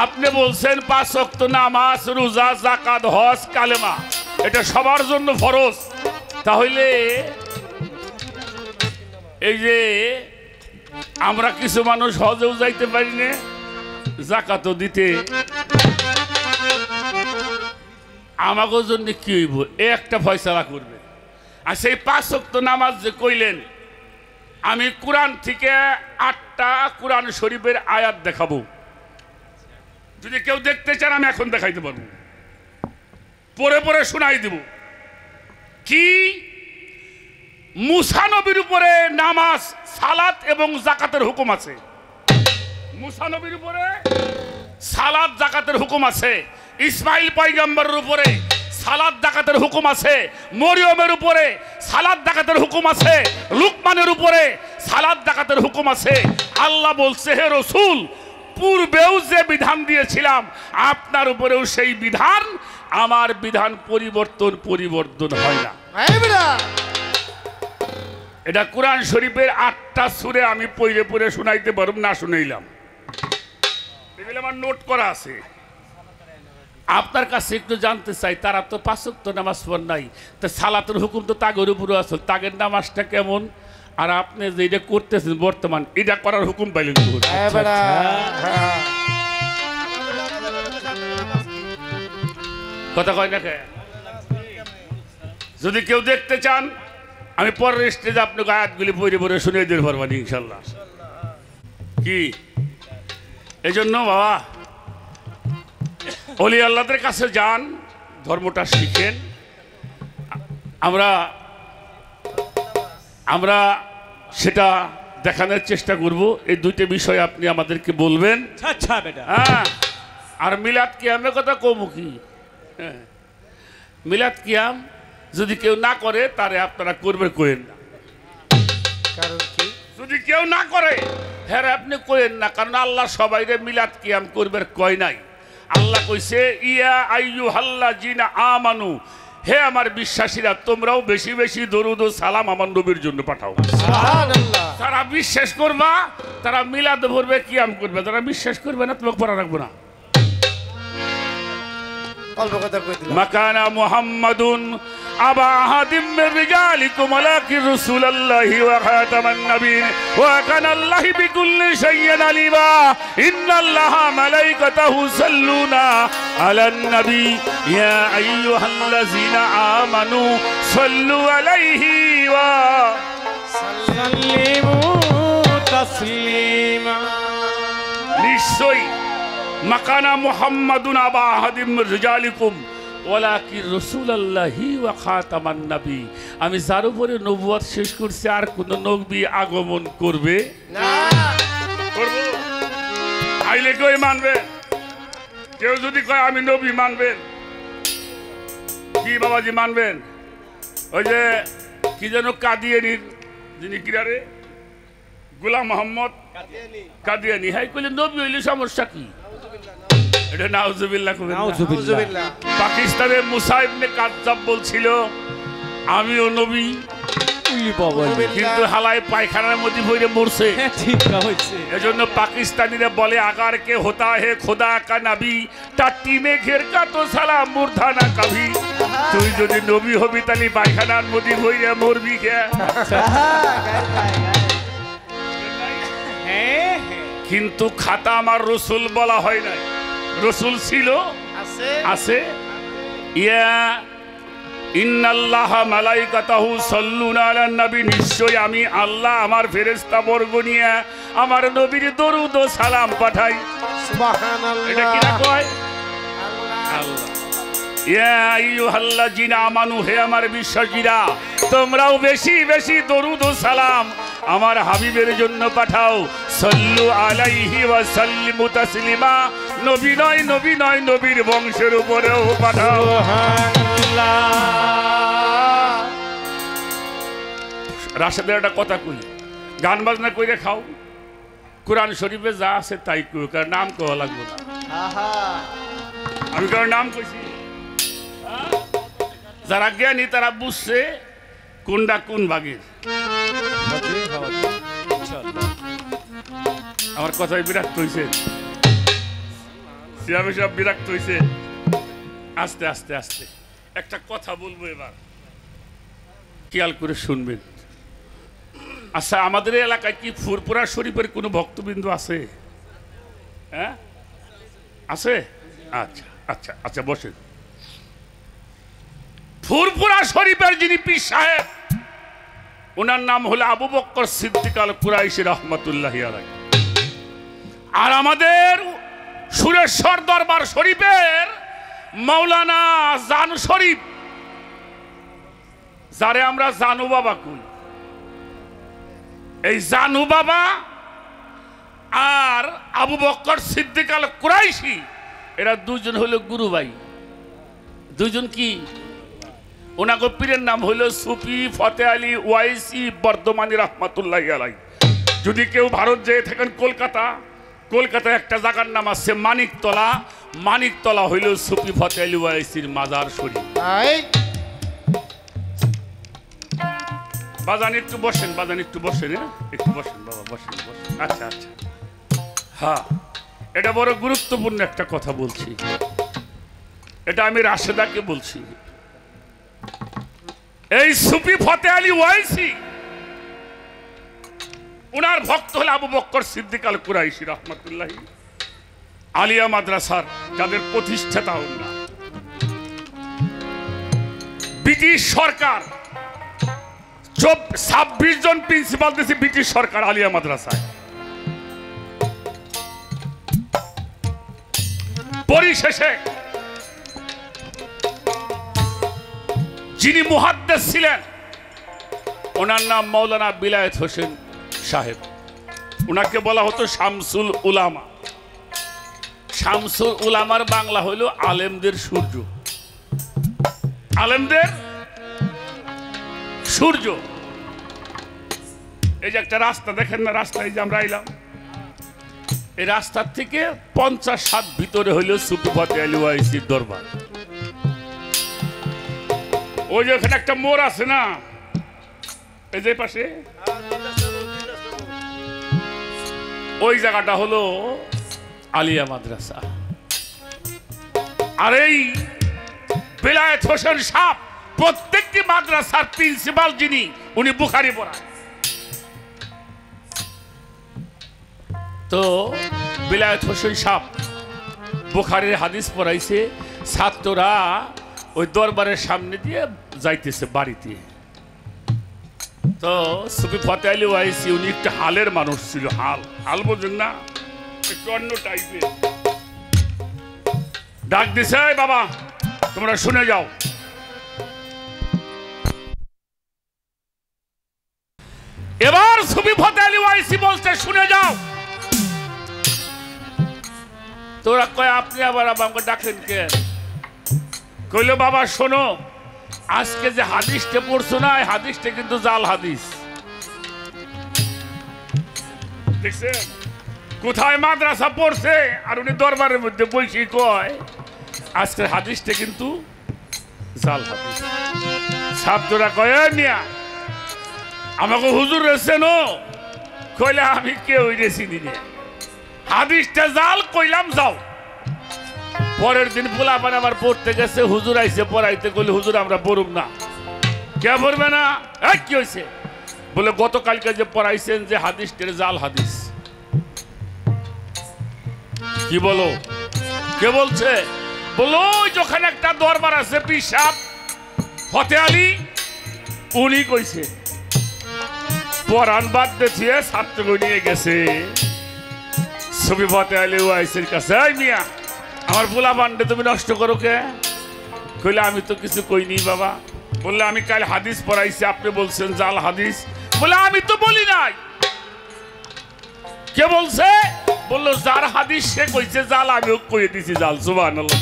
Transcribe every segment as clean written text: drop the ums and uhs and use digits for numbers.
আপনি বলছেন 5 ওয়াক্ত নামাজ, রোজা, যাকাত, হজ, কালেমা এটা সবার জন্য ফরজ। তাহলে এই যে আমরা কিছু মানুষ হজেও যাইতে পারি না, যাকাতও দিতে, আমাদের জন্য কি হইব? একটা ফয়সালা করবে। আর সেই 5 ওয়াক্ত নামাজ যে কইলেন, আমি কোরআন থেকে 8টা কোরআন শরীফের আয়াত দেখাবো। যদি কেউ দেখতে চান আমি এখন দেখাইতে পারবো, পরে পরে শোনাই দিব। কি মুসা নবীর উপরে নামাজ, সালাত এবং যাকাতের হুকুম আছে। মুসা নবীর উপরে সালাত, যাকাতের হুকুম আছে। ইসমাইল পয়গম্বরের উপরে সালাত, যাকাতের হুকুম আছে। মরিয়মের উপরে সালাত, যাকাতের হুকুম আছে। লুকমানের উপরে সালাত, যাকাতের হুকুম আছে। আল্লাহ বলছে, হে রাসূল, পূর্বেও যে বিধান দিয়েছিলাম আপনার উপরেও সেই বিধান, আমার বিধান পরিবর্তন হয় না। এটা কোরআন শরীফের 8টা সূরা আমি পড়ে পড়ে শোনাইতে পারব না, শুনাইলাম, এগুলো আমার নোট করা আছে। আপনার কাছে একটু জানতে চাই, তারা তো 5 ওয়াক্ত নামাজ পড়ে নাই, তা সালাতের হুকুম তো তাগের উপরে আছে, তাগের নামাজটা কেমন? আর আপনি যে এটা করতেছেন বর্তমান, এটা করার হুকুম পাইলেন? কথা কয় না কে? যদি কেউ দেখতে চান আমি পরের স্টেজে আপনাকে আয়াতগুলি পড়ে পড়ে শুনিয়ে দিতে পারবো ইনশাল্লাহ। কি এই জন্য বাবা, ওলি আল্লাহদের কাছে যান, ধর্মটা শিখেন। আমরা সেটা দেখানোর চেষ্টা করব। এই 2টা বিষয় আপনি আমাদেরকে বলবেন। হ্যাঁ, আর মিলাদ কিয়ামের কথা কমু কি? মিলাদ কিয়াম যদি কেউ না করে তারে আপনারা করবে কইেন না। কারণ কি? যদি কেউ না করে হ্যাঁ আপনি কইেন না, কারণ আল্লাহ সবাইরে মিলাদ কিয়াম করবে কয় নাই। আল্লাহ কইছে, ইয়া আইয়ুহাল্লাযিনা আমানু, হে আমার বিশ্বাসীরা, তোমরাও বেশি বেশি দরুদ ও সালাম আমার নবীর জন্য পাঠাও। সুবহানাল্লাহ। যারা বিশ্বাস করবা তারা মিলাদ পড়বে, কিয়াম করবে। যারা বিশ্বাস করবে না তোমাকে পড়া রাখবো না। মাকানা মুহাম্মাদুন আবা আহাদিম মির রিজালিকুম ওয়ালাকিন রাসূলুল্লাহি ওয়া খাতামান নাবিয়্যিন ওয়া কানা আল্লাহু বিকুল্লি শাইইন আলিমা ইন্নাল্লাহা মালাইকাতাহু সাল্লুনা আলান নবী ইয়া আইয়ুহাল্লাযিনা আমানু সাল্লু আলাইহি ওয়া সাল্লিমু তাসলিমা। নিশ্চয়ই মাকানা মুহাম্মাদুন আবা আহাদিম মির রিজালিকুম ওয়ালাকিন রাসূলুল্লাহি ওয়া খাতামান নবী, আমি যার উপরে নবুয়ত শেষ করছি আর কোন নবী আগমন করবে না। করব আইলে কেউ মানবে? কেউ যদি কয় আমি নবী, মানবেন কি বাবাজি? মানবেন? ওই যে কি যেন কাদিয়ানির যিনি কিরারে গোলাম মোহাম্মদ কাদিয়ানি, হ্যাঁ কইলে নবী হইলে সমস্যা কি? এটা নাউজুবিল্লাহ। পাকিস্তানের মুসা ইবনে কাজ্জাব বলছিল আমিও নবী, কিন্তু হালায় পায়খানার মধ্যে পড়ে মরছে। এজন্য পাকিস্তানিরা বলে আগার কে হোতা হে খোদা কা নবী, টাট্টি মে ঘের কা তো সালাম মুর্ধা না কভি। তুই যদি নবী হবি তাহলে পায়খানার মধ্যে পড়ে মরবি কে? কিন্তু খাতা আমার রসুল বলা হয় নাই, রসুল ছিল আছে। ইয়া ইন্নাল্লাহা মালাইকাতাহু সাল্লুনা আলান নবী, নিশ্চয় আমি আল্লাহ আমার ফেরেশতা বর্গ নিয়ে আমার নবীর দরুদ ও সালাম পাঠাই। সুবহানাল্লাহ। এটা কি না কয়? আল্লাহ। ইয়া আইয়ুহাল্লাযিনা আমানু, হে আমার বিশ্বাসীরা, তোমরাও বেশি বেশি দরুদ ও সালাম আমার হাবিবের জন্য পাঠাও। সাল্লু আলাইহি ওয়া সাল্লিমু তাসলিমা। নবী নয়, নবী নয়, নবীর বংশের উপরেও পাঠাও। সুবহানাল্লাহ। রাশেদের একটা কথা কই, গান বাজনা কইরে খাও, কোরআন শরীফে যা আছে তাই কই, কার নাম কওয়া লাগবে না। আমি কার নাম কইছি? যারা জ্ঞানী তারা বুঝছে কোনটা কোন ভাগের। আমার কথাই বিরাট কইছে। আমি সব বিরক্ত হয়েছে। আস্তে আস্তে আস্তে একটা কথা বলবো, এবার খেয়াল করে শুনবেন। আচ্ছা, আমাদের এলাকায় কি ফুরপুরা শরীফের কোনো ভক্তবৃন্দ আছে? হ্যাঁ, আছে? আচ্ছা আচ্ছা আচ্ছা, বসেন। ফুরপুরা শরীফের যিনি পীর সাহেব, ওনার নাম হলো আবু বকর সিদ্দিক আল কুরাইশি রহমতুল্লাহি আলাইহি। আর আমাদের সুরেশ্বর দরবার শরীফের মাওলানা জানু শরীফ, যারে আমরা জানু বাবা কই, এই জানু বাবা আর আবু বকর সিদ্দিক আল কুরাইশি, এরা দুজন হলো গুরু ভাই। দুজন কি? ওনাকে পীরের নাম হলো সুফি ফতে আলী ওয়াইসি বর্ধমানী রহমতুল্লাহি আলাইহি। যদি কেউ ভারত যেয়ে থাকেন, কলকাতায় একটা জায়গার নাম আছে মানিকতলা। মানিকতলা হইল সুফি ফতে আলী ওয়াইসির মাজার শরীফ। বাজান একটু বসেন, বাজান একটু বসেন, একটু বসেন বাবা, বসেন বসেন। আচ্ছা আচ্ছা, হ্যাঁ, এটা বড় গুরুত্বপূর্ণ একটা কথা বলছি। এটা আমি রাশেদাকে বলছি। এই সুফি ফতে আলী ওয়াইসি, উনার ভক্ত হল আবু বকর সিদ্দিক আল কুরাইশি রহমতুল্লাহি আলিয়া মাদ্রাসার যাদের প্রতিষ্ঠাতা না। ব্রিটিশ সরকার 26 জন প্রিন্সিপাল দিয়েছে ব্রিটিশ সরকার আলিয়া মাদ্রাসায়। পরিশেষে যিনি মুহাদ্দিস ছিলেন, ওনার নাম মাওলানা বিলায়েত হোসেন সাহেব। ওনাকে বলা হতো শামসুল উলামা। শামসুল উলামার বাংলা হলো আলেমদের সূর্য। আলেমদের সূর্য। এই যে একটা রাস্তা দেখেন না, রাস্তা এই যে আমরা আইলাম, এই রাস্তার থেকে 50 হাত ভিতরে হইল সুফি ফতে আলী ওয়াইসির দরবার। ওই যে ওখানে একটা মোড় আছে না, এই যে পাশে, ওই জায়গাটা হলো আলিয়া মাদ্রাসা। আর এই বিলায়েত হোসেন সাহেব প্রত্যেকটি মাদ্রাসার প্রিন্সিপাল যিনি, উনি বুখারী পড়ায়। তো বিলায়েত হোসেন সাহেব বুখারীর হাদিস পড়াইছে। ছাত্ররা ওই দরবারের সামনে দিয়ে যাইতেছে বাড়িতে। তো সুফি ফতে আলী ওয়াইসি উনি একটু হালের মানুষ ছিল। হাল বোঝেন না, একটু অন্য টাইপের। ডাক দিছে, বাবা তোমরা শুনে যাও। এবার সুফি ফতে আলী ওয়াইসি বলছে, শুনে যাও। তোরা কয় আপনি আবার আমাকে ডাকেন কে? কইল, বাবা শোনো, আজকে যে হাদিসটা পড়ছো না, এই হাদিসটা কিন্তু জাল হাদিস। দেখছেন কোথায় মাদ্রাসা পড়ছে, আর উনি দরবারের মধ্যে বসে কয় আজকের হাদিসটা কিন্তু জাল হাদিস। ছাত্ররা কয়, মিয়া আমাকে হুজুর রেছেন? কইলে আমি কেউ চিনি না, হাদিসটা জাল, কইলাম যাও। পরের দিন পোলাপান আবার পড়তে গেছে, হুজুর আইসে পড়াইতে, কইলে হুজুর আমরা পড়ুম না। কে পড়বে না? কি হয়েছে? বলে গতকালকে যে পড়াইছেন যে হাদিসটা জাল হাদিস। কি বলো? কে বলছে? বলো যখন একটা দরবার আছে পীর সাহেব ফতে আলী, উনি কইছে। পরান বাদ দিয়ে ছাত্রকে নিয়ে গেছে সুফি ফতে আলী ওয়াইসির কাছে। এই মিয়া আমার পোলা বান্ডে তুমি নষ্ট করো কে? কইলে আমি তো কিছু কইনি বাবা। বললে আমি কাল হাদিস পড়াইছি, আপনি বলছেন জাল হাদিস। বলে আমি তো বলি নাই। কে বলছে? বললো যার হাদিস সে কইছে জাল, আমিও কইয়ে দিছি জাল। সুবহানাল্লাহ।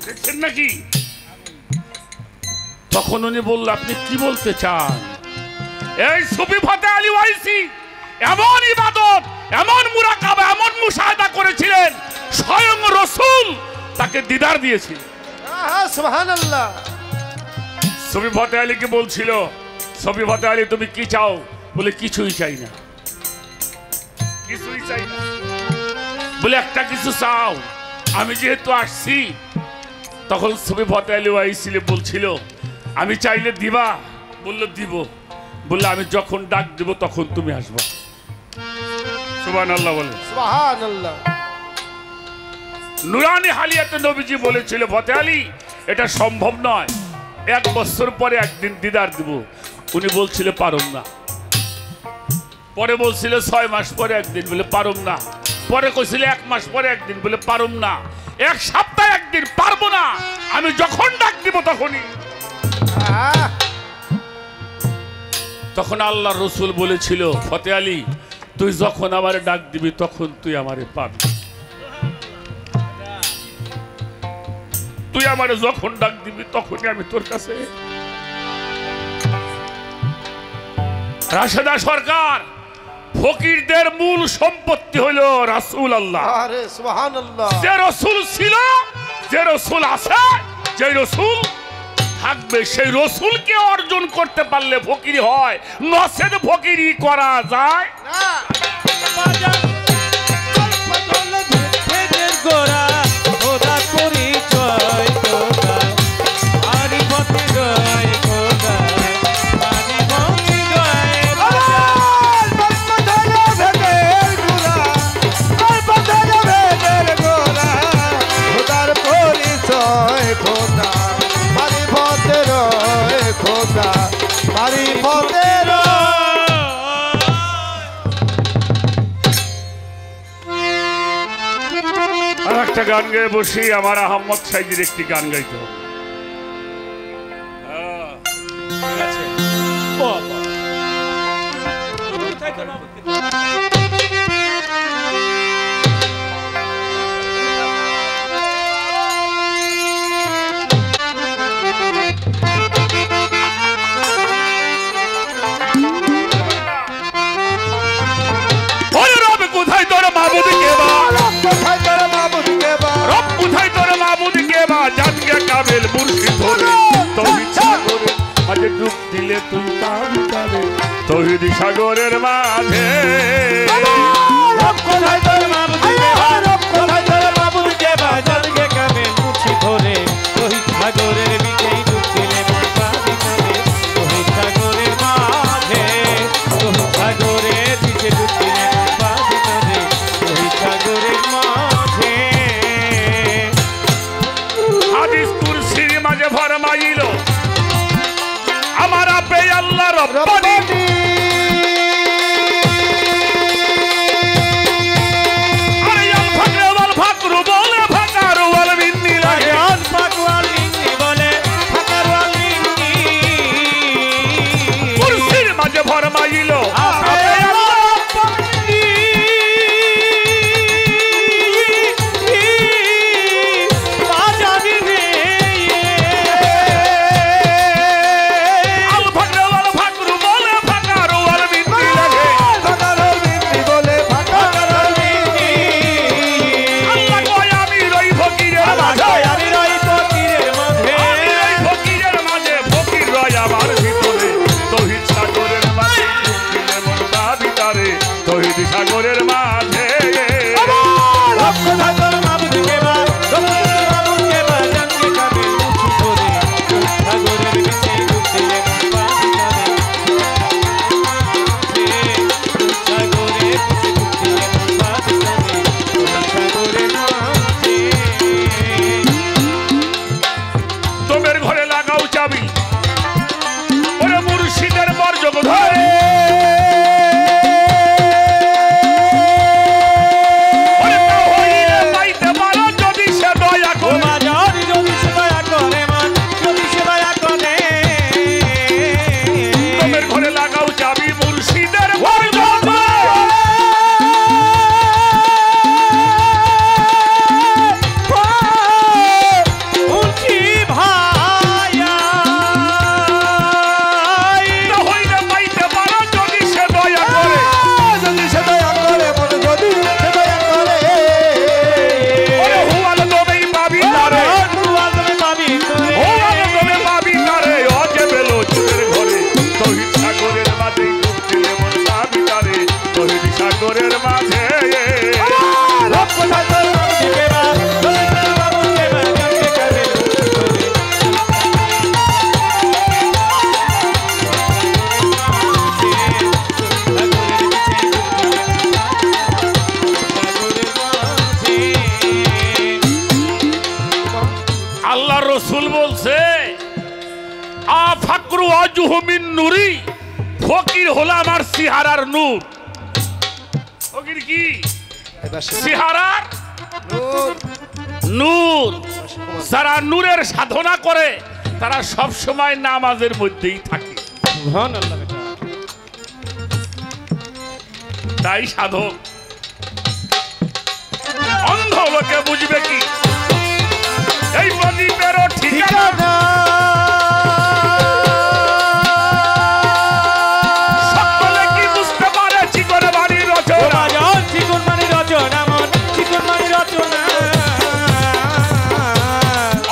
দেখছেন নাকি? তখন উনি বলল, আপনি কি বলতে চান? এই সুফি ফতে আলী ওয়াইসি এমন ইবাদত, এমন মুরাকাবা, এমন মুশাহাদা করেছিলেন, স্বয়ং রাসূল তাকে দিদার দিয়েছিলেন। সুবহানাল্লাহ। সুফি ফতে আলীকে বলছিল, সুফি ফতে আলী তুমি কি চাও? বলে কিছুই চাই না, কিছুই চাই না। বলে একটা কিছু চাও। আমি যেহেতু আসছি, তখন সুফি ফতেহ আলী ওয়াইসি বলছিল আমি চাইলে দিবা? বললো দিব। বললে আমি যখন ডাক দিব তখন তুমি আসবা। সুবহানাল্লাহ বলে। সুবহানাল্লাহ। নুরানি হালিয়াতে নবীজি বলেছিল ফতেহ আলী এটা সম্ভব নয়, 1 বছর পরে একদিন দিদার দিব। উনি বলছিল পারুম না। পরে বলছিল 6 মাস পরে একদিন, বলে পারুম না। পরে কইছিল 1 মাস পরে একদিন, বলে পারুম না। 1 সপ্তাহে একদিন, পারবো না। আমি যখন ডাক দিব তখনই। তখন আল্লাহ রসুল বলেছিল ফতেহ আলী তুই যখন আমারে ডাক দিবি তখন তুই আমারে পাবি। তুই আমারে যখন ডাক দিবি তখনই আমি তোর কাছে। রাশেদা সরকার, ফকিরদের মূল সম্পত্তি হলো রাসূলুল্লাহ। আরে সুবহানাল্লাহ। যে রাসূল ছিল, যে রাসূল আছে, যে রাসূল থাকবে, সেই রাসূলকে অর্জন করতে পারলে ফকিরি হয়, নচেত ফকিরি করা যায় না। একটা গান গেয়ে বসি, আমার আহমদ সাইদির একটি গান গাইতে হবে। কোথায় তোর মাহবুব কেবা, কোথায় তোর মাহবুব কেবা, রব কোথায় তোর মাহবুব কেবা, জানকে কামেল মুর্শিদ ধরে তৌহিদ সাগরে মাঝে ডুব দিলে তুই পাবি তবে তৌহিদ সাগরের মাঝে। রব কোথায় তোর মাহবুব কেবা, রব কোথায় তোর মাহবুব কেবা, জানকে কামেল মুর্শিদ ধরে তৌহিদ সাগরের বিকেই ডুব দিলে তুই পাবি তবে তৌহিদ সাগরের মাঝে। তৌহিদ সাগরের বিকে ডুব দিলে ফরমাইল আমার আপে আল্লাহ রব্বানি ফাকরু আজহু মিন নূরি, ফকির হলো আমার সিহারার নূর। ফকির কি? সিহারার নূর। যারা নূরের সাধনা করে তারা সব সময় নামাজের মধ্যেই থাকে। সুবহানাল্লাহ বেটা। তাই সাধক অন্ধ লোকে বুঝবে কি এই প্রদীপেরও ঠিকানা। সকলে কি বুঝতে পারে চিকন বাড়ির রচনা? চিকন বাড়ির রচনা, মন চিকন বাড়ির রচনা।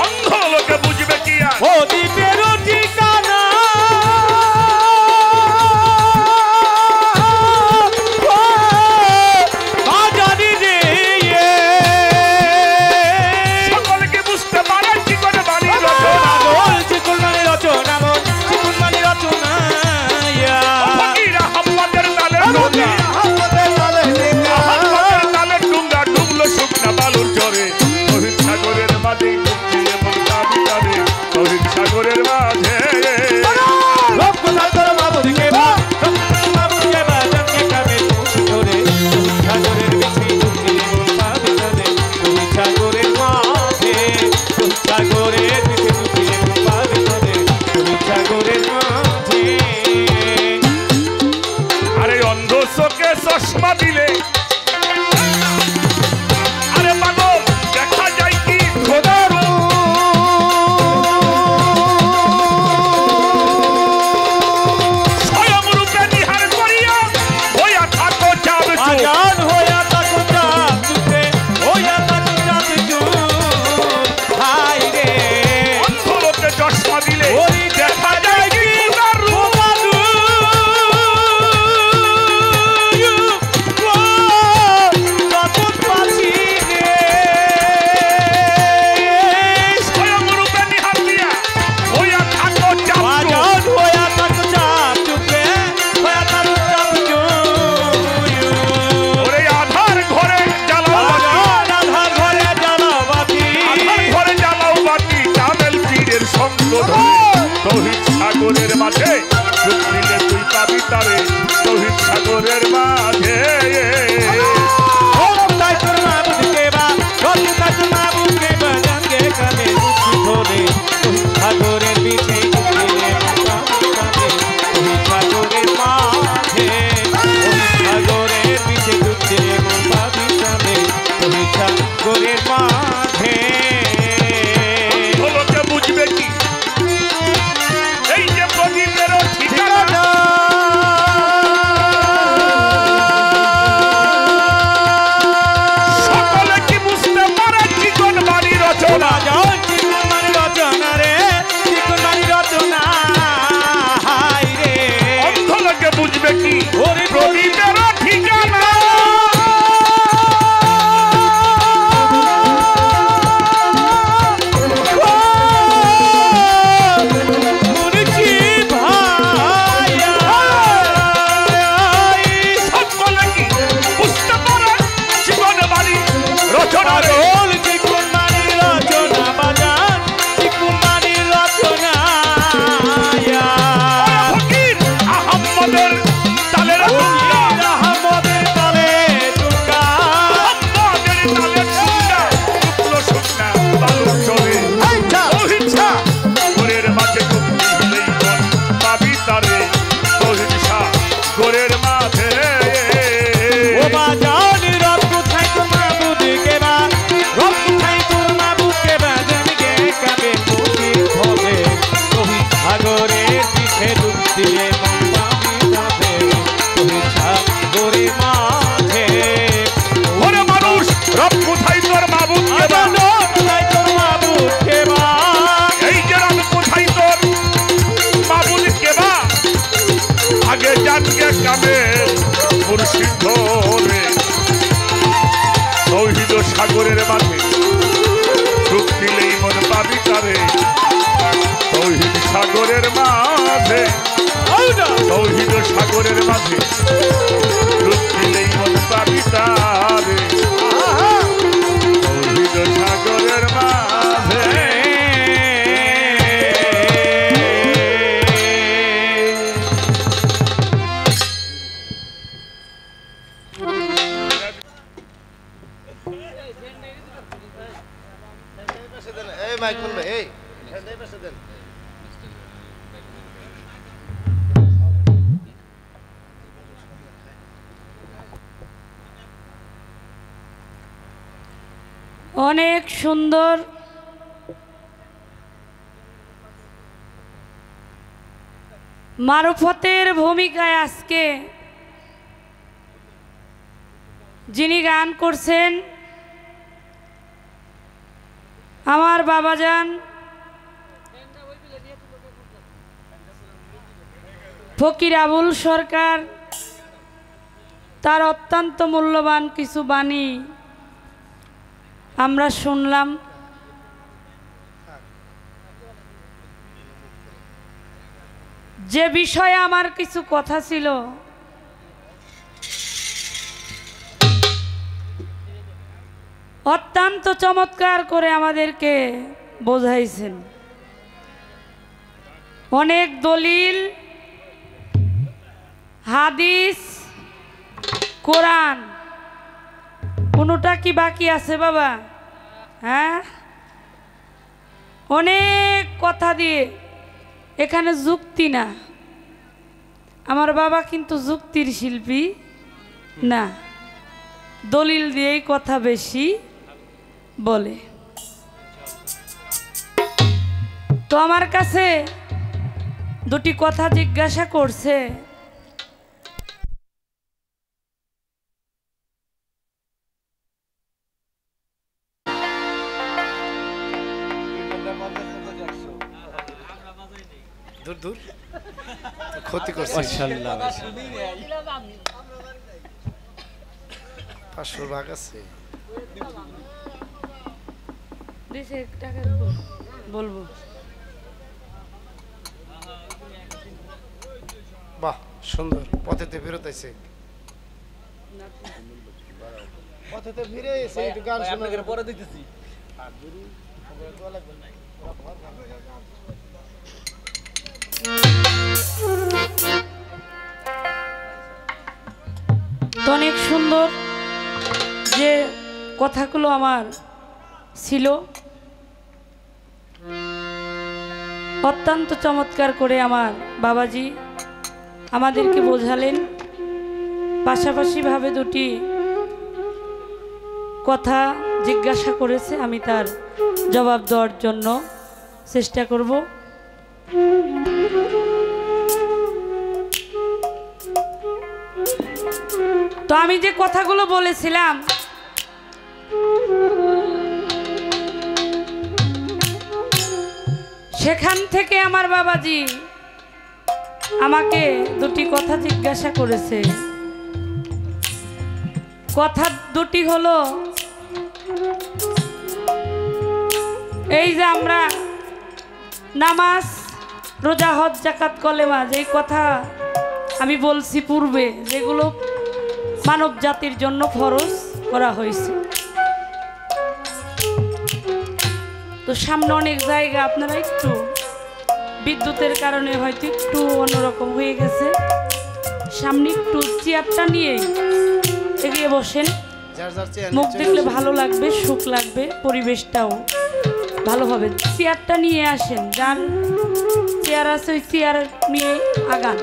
অন্ধ লোকে বুঝবে কি আর প্রদীপেরও ঠিকানা। সকলে কি বুঝতে পারে চিকন বাড়ির রচনা? চিকন বাড়ির রচনা, মন চিকন বাড়ির রচনা। ফকিরা হাম্মাদের তালের ডুঙ্গা, হাম্মাদের তালের ডুঙ্গা ডুবলো শুকনা বালুর চরে। লোহিত সাগরের মাঝে ডুবছে এমন দাবি তারে, লোহিত সাগরের মাঝে। রব কোথায় তোর মাবুদকে বা, রব কোথায় মাবুদকে বা, জানকে কামে মুখি ধরে। লোহিত সাগরের বিচি ডুবছে এমন দাবি তারে, লোহিত সাগরের মাঝে। লোহিত সাগরের বিচি ডুবছে এমন দাবি তারে, লোহিত সাগরের মাঝে। আরে অন্ধ চোখে চশমা দিলে আরে পাগল দেখা যায় কি খোদার স্বয়ং রূপে নিহার করিয়া হইয়া থাকো যাবে আজান হইয়া থাকো চাঁদ চুপে, হইয়া থাকো চাঁদ চুপ। হাই রে অন্ধ লোকে চশমা দিলে ওই দেখা যায় কি খোদার রূপ। স্বয়ং রূপে নিহার দিয়া হইয়া থাকো যাবে ওরে আধার ঘরে জ্বালাও বাতি, আধার ঘরে জ্বালাও বাতি, জামেল পীরের সঙ্গ ধরে। তৌহিদ সাগরের মাঝে ডুব দিলে তুই পাবি তারে, তৌহিদ সাগরের মাঝে। সাগরের বিচে সাগরের মাঝে, সাগরের বিচে ডুবছে এমন পাবি তারে, সাগরের মাঝে। লোকে বুঝবে কি এই যে প্রদীপেরও ঠিকানা। সকলে কি বুঝতে পারে চিকন বাড়ি রচনা? চিকন বাড়ির রচনা রে, চিকন বাড়ির রচনা। হাই রে অন্ধ লোকে বুঝবে কি ওরে প্রদীপেরও ঠিকানা। মুর্শি ভাইয়া, সকলে কি বুঝতে পারে জীবন বাড়ি রচনা রে? পাগল চিকন বাড়ির রচনা বাজান, চিকন বাড়ির রচনা। ফকির আহম্মদের তালের ডুঙ্গা, আহমদের তালে ডুঙ্গা, আহম্মদের তালের ডুঙ্গা ডুবলো শুকনা বালুর চরে। তৌহিদ সাগরের মাঝে ডুবলি হলেই মন পাবি তারে, তৌহিদ সাগরের মাঝে। ও বাজান রব কোথায় তোর মাবুদকে বা, রব কোথায় তোর মাবুদকে বা, জানকে কামে মুখি ধরে। লোহিত সাগরের পিছে ডুব দিলে মন পাবি যাবে, লোহিত সাগরের মাঝে। ওরে মানুষ রব কোথায় তোর মাবুদকে বা, রব কোথায় তোর মাবুদকে বা, এই যে রব কোথায় তোর মাবুদকে বা, আগে জানকে কামে মুর্শিদ ধরে। তৌহিদ সাগরের মাঝে ডুব দিলেই মন পাবি তারে, তৌহিদ সাগরের মাঝে। তৌহিদ সাগরের মাঝে ডুব দিলেই মন পাবি তারে, তৌহিদ সাগরের মাঝে। দেন এই মাইকুল ভাই এই এই পাশে দেন অনেক সুন্দর মারফতের ভূমিকায় আজকে যিনি গান করছেন আমার বাবাজান ফকির আবুল সরকার, তার অত্যন্ত মূল্যবান কিছু বাণী আমরা শুনলাম। যে বিষয়ে আমার কিছু কথা ছিল অত্যন্ত চমৎকার করে আমাদেরকে বোঝাইছেন। অনেক দলিল, হাদিস, কোরআন, কোনোটা কি বাকি আছে বাবা? হ্যাঁ, অনেক কথা দিয়ে, এখানে যুক্তি না। আমার বাবা কিন্তু যুক্তির শিল্পী না, দলিল দিয়েই কথা বেশি বলে। তো আমার কাছে দুটি কথা জিজ্ঞাসা করছে, দূর দূর ক্ষতি করছে। মাশাআল্লাহ 500 ভাগ আছে বলবো। বাহ সুন্দর, পথেতে ফেরত আইছে, পথেতে ফিরে এসে একটু গান শোনা পরে দিতেছি। তো অনেক সুন্দর যে কথাগুলো আমার ছিল, অত্যন্ত চমৎকার করে আমার বাবাজি আমাদেরকে বোঝালেন। পাশাপাশিভাবে দুটি কথা জিজ্ঞাসা করেছে, আমি তার জবাব দেওয়ার জন্য চেষ্টা করব। তো আমি যে কথাগুলো বলেছিলাম সেখান থেকে আমার বাবাজি আমাকে দুটি কথা জিজ্ঞাসা করেছে। কথা দুটি হলো, এই যে আমরা নামাজ, রোজা, হজ, যাকাত, কলেমা, যেই কথা আমি বলছি পূর্বে, যেগুলো মানব জাতির জন্য ফরজ করা হয়েছে। তো সামনে অনেক জায়গা আপনারা একটু বিদ্যুতের কারণে হয়তো একটু অন্যরকম হয়ে গেছে, সামনে একটু চেয়ারটা নিয়ে এগিয়ে বসেন, মুখ দেখলে ভালো লাগবে, সুখ লাগবে, পরিবেশটাও ভালো হবে। চেয়ারটা নিয়ে আসেন, যার চেয়ার আছে ওই চেয়ার নিয়ে আগান,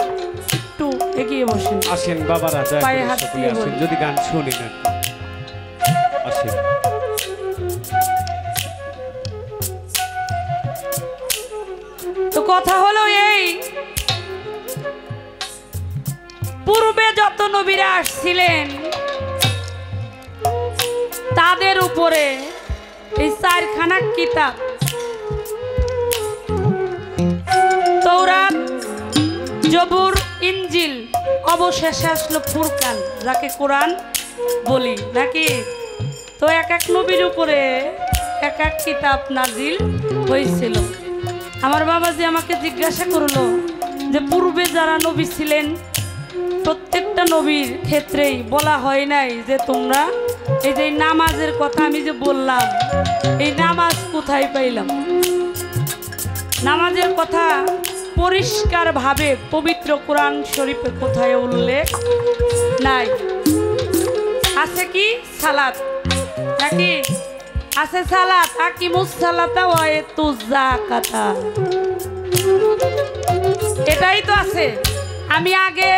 একটু এগিয়ে বসেন। আসেন বাবারা, পায়ে হাত দিয়ে আসেন, যদি গান শুনি না আসেন। তো কথা হলো এই, পূর্বে যত নবীরা আসছিলেন তাদের উপরে এই 4খানা কিতাব, তৌরাত, জবুর, ইনজিল, অবশেষে আসলো ফুরকান, যাকে কোরআন বলি নাকি। তো এক এক নবীর উপরে এক এক কিতাব নাজিল হয়েছিল। আমার বাবাজি আমাকে জিজ্ঞাসা করলো যে পূর্বে যারা নবী ছিলেন প্রত্যেকটা নবীর ক্ষেত্রেই বলা হয় নাই যে তোমরা এই যে নামাজের কথা আমি যে বললাম, এই নামাজ কোথায় পাইলাম? নামাজের কথা পরিষ্কারভাবে পবিত্র কোরআন শরীফে কোথায় উল্লেখ নাই। আছে কি সালাত নাকি? আছে সালাত, আকিমুস সালাতা ওয়া আতুজ যাকাতা, এটাই তো আছে। আমি আগে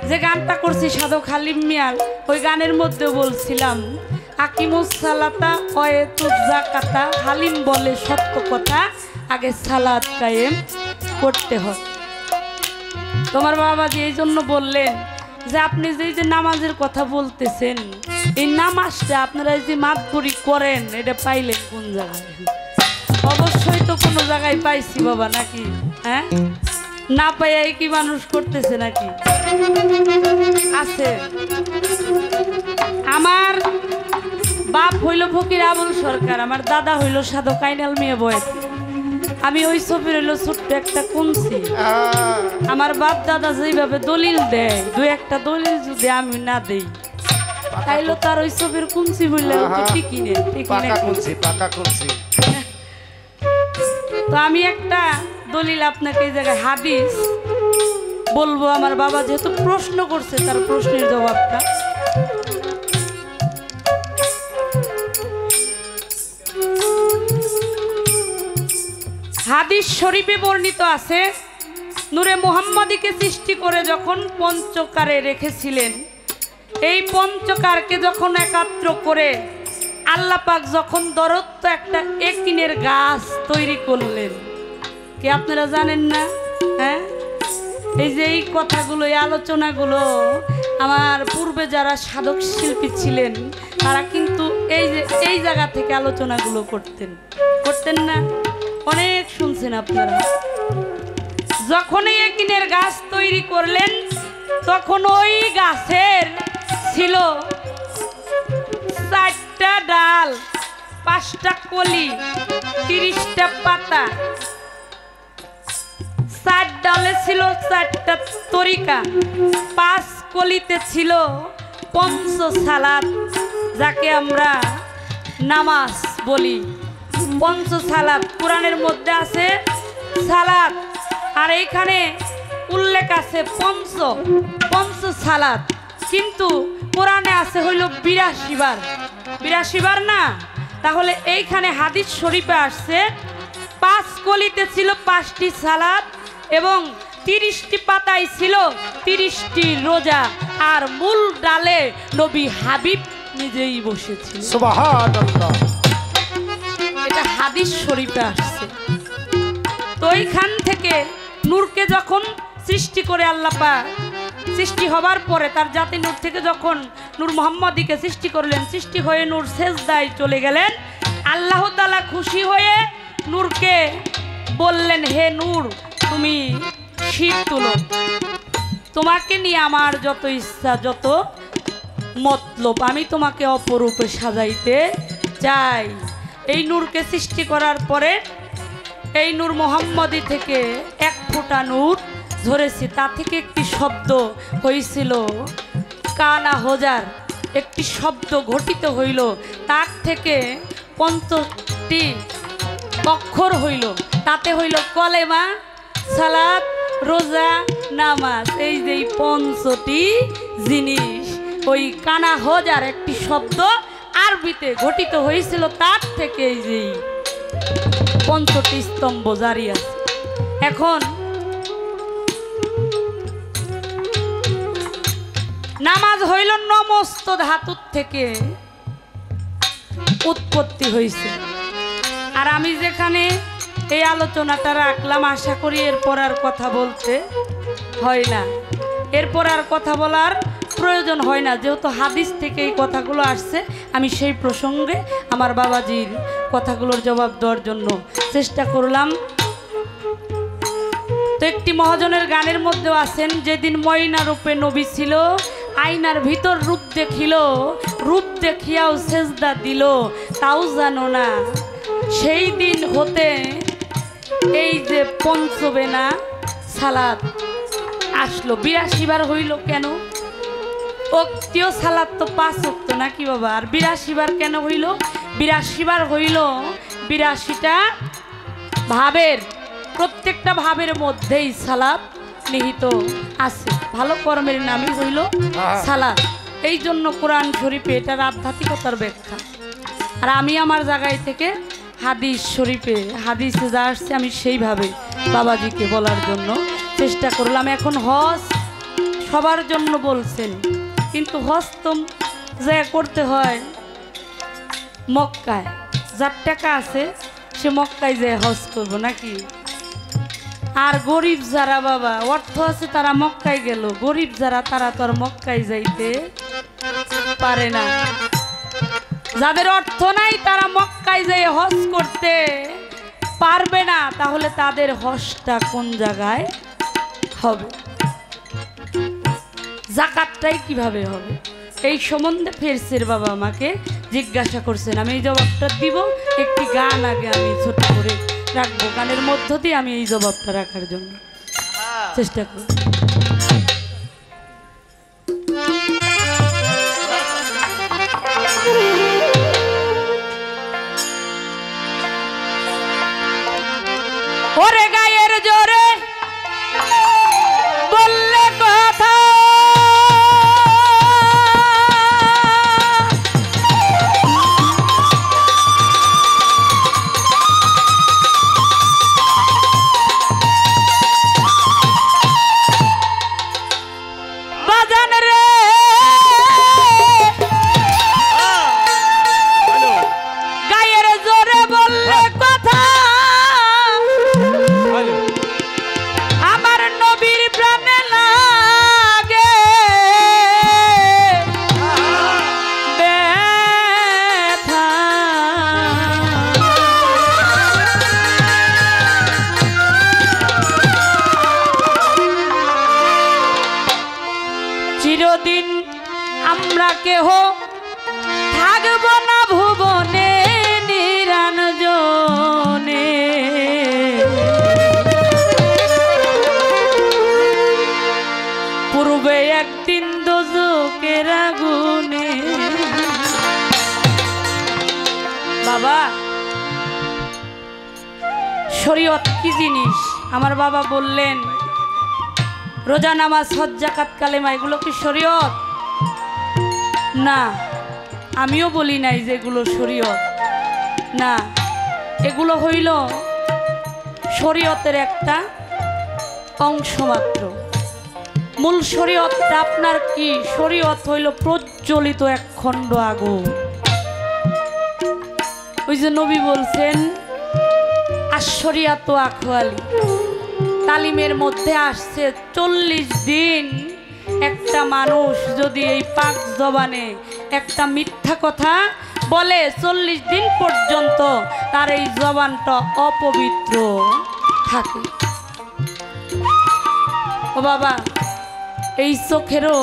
যে গানটা করছি সাধক হালিম মিয়ার, ওই গানের মধ্যে বলছিলাম আকিমুস সালাতা ওয়া আতুজ যাকাতা, হালিম বলে সত্য কথা, আগে সালাত কায়েম করতে হয়। তোমার বাবাজি এই জন্য বললেন যে আপনি যে নামাজের কথা বলতেছেন, এই নামাজটা আপনারা যে মাতবরি করেন এটা পাইলেন কোন জায়গায়? অবশ্যই তো কোনো জায়গায় পাইছি বাবা, নাকি? হ্যাঁ, না পাইয়াই কি মানুষ করতেছে নাকি? আছে। আমার বাপ হইল ফকির আবুল সরকার, আমার দাদা হইল সাধক আইনাল মিয়া বয়েস। আমি ওই ছবির হইলো ছোট্ট একটা কমছি। আমার বাপ দাদা যেভাবে দলিল দেয়, দুই একটা দলিল যদি আমি না দেই তাইলে তার ওই ছবির কমছি বললে ঠিকই নেই। তো আমি একটা দলিল আপনাকে এই জায়গায় হাদিস বলবো। আমার বাবা যেহেতু প্রশ্ন করছে, তার প্রশ্নের জবাবটা হাদিস শরীফে বর্ণিত আছে। নূরে মুহাম্মাদীকে সৃষ্টি করে যখন পঞ্চকারে রেখেছিলেন, এই পঞ্চকারকে যখন একাত্র করে আল্লাহ পাক যখন দরত্ব একটা একিনের গাছ তৈরি করলেন, কি আপনারা জানেন না? হ্যাঁ, এই যে এই কথাগুলো, এই আলোচনাগুলো আমার পূর্বে যারা সাধক শিল্পী ছিলেন তারা কিন্তু এই জায়গা থেকে আলোচনাগুলো করতেন না? অনেক শুনছেন আপনারা। যখন এই একিনের গাছ তৈরি করলেন তখন ওই গাছের ছিল 4টা ডাল, 5টা কলি, 30টা পাতা। 4 ডালে ছিল 4টা তরিকা, 5 কলিতে ছিল পঞ্চ সালাত, যাকে আমরা নামাজ বলি। পঞ্চ সালাত কোরআনের মধ্যে আছে সালাত, আর এইখানে উল্লেখ আছে পঞ্চ সালাত, কিন্তু কোরআনে আছে হইল 82 বার। 82 বার না? তাহলে এইখানে হাদিস শরীফে আসছে 5 কলিতে ছিল 5টি সালাত এবং 30টি পাতায় ছিল 30টি রোজা, আর মূল ডালে নবী হাবিব নিজেই বসেছিল। সুবহানাল্লাহ, এটা হাদিস শরীফে আসছে। তো এইখান থেকে নূরকে যখন সৃষ্টি করে আল্লাহ পাক, সৃষ্টি হবার পরে তার জাতি নূর থেকে যখন নূর মুহাম্মাদীকে সৃষ্টি করলেন, সৃষ্টি হয়ে নূর সেজদায় চলে গেলেন। আল্লাহ তাআলা খুশি হয়ে নূরকে বললেন, হে নূর, তুমি শির তুলো, তোমাকে নিয়ে আমার যত ইচ্ছা, যত মতলব, আমি তোমাকে অপরূপে সাজাইতে চাই। এই নূরকে সৃষ্টি করার পরে এই নূর মুহাম্মাদী থেকে 1 ফোঁটা নূর ঝরেছে, তা থেকে একটি শব্দ হয়েছিল কানা হোজার, একটি শব্দ ঘটিত হইল, তার থেকে 50টি অক্ষর হইল, তাতে হইল কলেমা, সালাত, রোজা, নামাজ। এই যে 5টি জিনিস, ওই কানা হোজার একটি শব্দ আরবিতে ঘটিত হয়েছিল, তার থেকে এই যে 5টি স্তম্ভ জারি আছে। এখন নামাজ হইল নমস্ত ধাতুর থেকে উৎপত্তি হয়েছে। আর আমি যেখানে এই আলোচনাটা রাখলাম, আশা করি এরপর আর কথা বলতে হয় না, এরপর আর কথা বলার প্রয়োজন হয় না, যেহেতু হাদিস থেকে এই কথাগুলো আসছে। আমি সেই প্রসঙ্গে আমার বাবাজির কথাগুলোর জবাব দেওয়ার জন্য চেষ্টা করলাম। তো একটি মহাজনের গানের মধ্যেও আছেন, যেদিন ময়না রূপে নবী ছিল, আয়নার ভিতর রূপ দেখিল, রূপ দেখিয়াও সেজদা দিল, তাও জানো না। সেই দিন হতে এই যে পঞ্চবেনা সালাত আসলো, 82 বার হইল কেন? অক্তীয় সালাত তো 5 ওয়াক্ত নাকি বাবা? আর 82 বার কেন হইল? 82 বার হইল 82টা ভাবের, প্রত্যেকটা ভাবের মধ্যেই সালাত নিহিত আছে। ভালো কর্মের নামই হইল সালাত। এই জন্য কোরআন শরীফে এটার আধ্যাত্মিকতার ব্যাখ্যা। আর আমি আমার জায়গায় থেকে হাদিস শরীফে হাদিসে যা আসছে আমি সেইভাবে বাবাজিকে বলার জন্য চেষ্টা করলাম। এখন হজ সবার জন্য বলছেন, কিন্তু হজ তো যা করতে হয় মক্কায়, যার টাকা আছে সে মক্কায় যায় হজ করবো নাকি। আর গরিব যারা বাবা অর্থ আছে তারা মক্কায় গেল, গরিব যারা তারা তো আর মক্কায় যাইতে পারে না। যাদের অর্থ নাই তারা মক্কায় যেয়ে হজ করতে পারবে না, তাহলে তাদের হজটা কোন জায়গায় হবে, যাকাতটাই কিভাবে হবে, এই সম্বন্ধে ফেরসের বাবা আমাকে জিজ্ঞাসা করছেন। আমি এই জবাবটা দিব, একটি গান আগে আমি ছোট করে রাখবো, গানের মধ্য দিয়ে আমি এই জবাবটা রাখার জন্য চেষ্টা করব। ওরে গায়ের জোরে বললে কথা, বাজান রে গায়ের জোরে বললে কথা, আমার নবীর প্রাণে লাগে ব্যথা। চিরদিন আমরা কেহ থাকব না ভুবনে নিরঞ্জনে, পূর্বে একদিন দোজকের আগুনে। বাবা শরীয়ত কি জিনিস আমার বাবা বললেন, রোজা নামাজ হজ যাকাত কালেমা এগুলো কি শরীয়ত? না, আমিও বলি নাই যে এগুলো শরীয়ত না, এগুলো হইল শরীয়তের একটা অংশ মাত্র। মূল শরীয়তটা আপনার কি? শরীয়ত হইল প্রজ্বলিত এক খণ্ড আগুন। ওই যে নবী বলছেন আশরিয়াত আখওয়ালি, তালিমের মধ্যে আসছে 40 দিন একটা মানুষ যদি এই পাক জবানে একটা মিথ্যা কথা বলে 40 দিন পর্যন্ত তার এই জবানটা অপবিত্র থাকে। ও বাবা, এই চোখেরও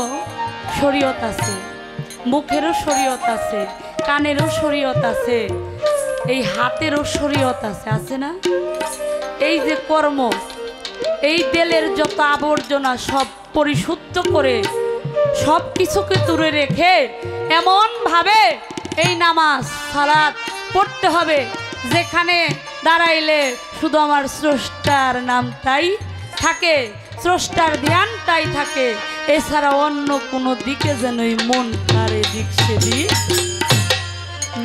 শরীয়ত আছে, মুখেরও শরীয়ত আছে, কানেরও শরীয়ত আছে, এই হাতেরও শরীয়ত আছে, আছে না? এই যে কর্ম, এই দেলের যত আবর্জনা সব পরিশুদ্ধ করে সব কিছুকে দূরে রেখে এমন ভাবে এই নামাজ সালাত পড়তে হবে যেখানে দাঁড়াইলে শুধু আমার স্রষ্টার নামটাই থাকে, স্রষ্টার ধ্যানটাই থাকে, এছাড়া অন্য কোনো দিকে যেন এই মন তার এদিক সেদিক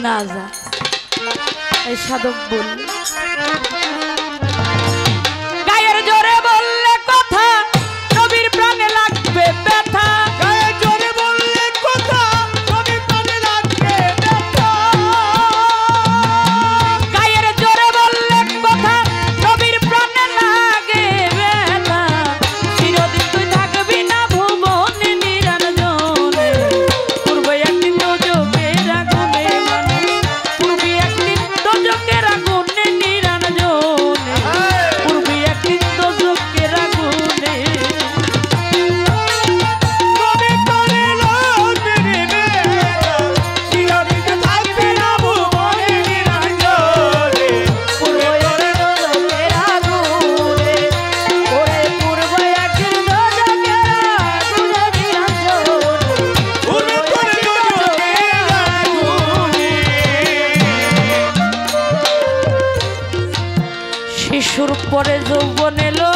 না যায়। এই সাধক বল গায়ের জোরে বললে কথা, নবীর প্রাণে লাগবে ব্যথা। গায়ে জোরে বললে কথা, নবীর প্রাণে লাগবে ব্যথা। গায়ের জোরে বললে কথা, নবীর প্রাণে লাগে ব্যথা। চিরদিন তুই থাকবি না ভুবনে নিরঞ্জনে, পূর্বে একদিন দোজকের আগুনে মানুষ, পূর্বে একদিন দোজকের আগুনে নিরঞ্জনে, পূর্বে একদিন দোজকের আগুনে। নবীর প্রাণে লাগবে ব্যথা, চিরদিন থাকবে না ভুবনে নিরঞ্জনে। পূর্বে একদিন দোজকের আগুনে, ওরে পূর্বে একদিন দোজকের আগুনে নিরঞ্জনে, পূর্বে করে দোজকের আগুনে। শিশুর পরে যৌবন এলো,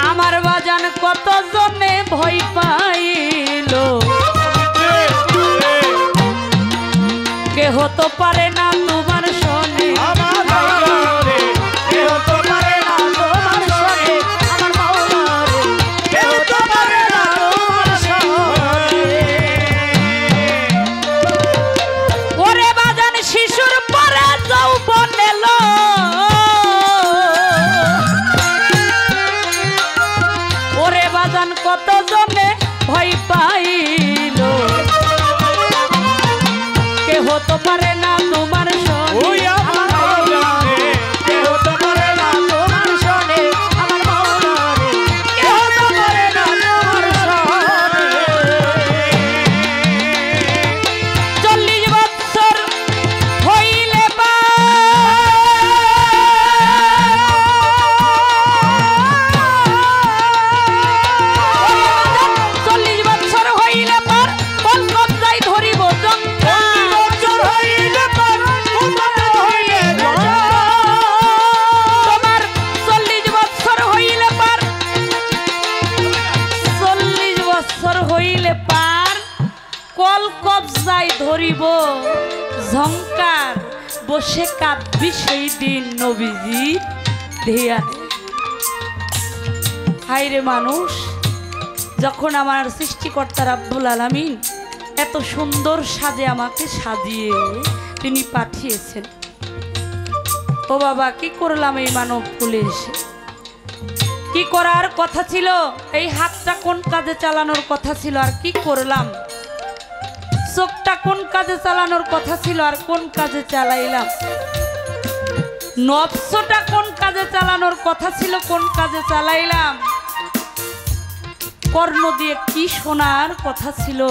আমার বাজান কত জনে ভয় পাইল। কেহ তো পারে না তোমার শোনে আমার মাওলা রে কেউ তো পারে না তোমার সনে আমার মাওলা রে কেউ তো পারে না তোমার সনে ওরে বাজান শিশুর পরে যৌবন এলো ওরে বাজান কত জনে ভয় পাইল কেহ তো পারে না তোমার ওই শোনে আমার মাওলা রে কেউ তো পারে না তোমার সনে আমার মাওলা রে কেউ তো পারে না তোমার সনে 40 বছর হইলে বা 40 বছর হইলে পর কোন কবজায় ধরিব জঙ্কা বছর হইলে পর কোথায় হইলে তোমার 40 বছর হইলে পার 40 বছর হইলে পার কল কবজায় ধরিব ঝংকার বসে কাঁদবি সেই দিন নবীজি ধ্যানে হায়রে মানুষ যখন আমার সৃষ্টিকর্তা রাব্বুল আলামিন এত সুন্দর সাজে আমাকে সাজিয়ে তিনি পাঠিয়েছেন ও বাবা কি করলাম এই মানব কুলে এসে কি করার কথা ছিল এই হাতটা কোন কাজে চালানোর কথা ছিল আর কি করলাম চোখটা কোন কাজে চালানোর কথা ছিল আর কোন কাজে চালাইলাম নফসটা কোন কাজে চালানোর কথা ছিল কোন কাজে চালাইলাম কর্ণ দিয়ে কি শোনার কথা ছিল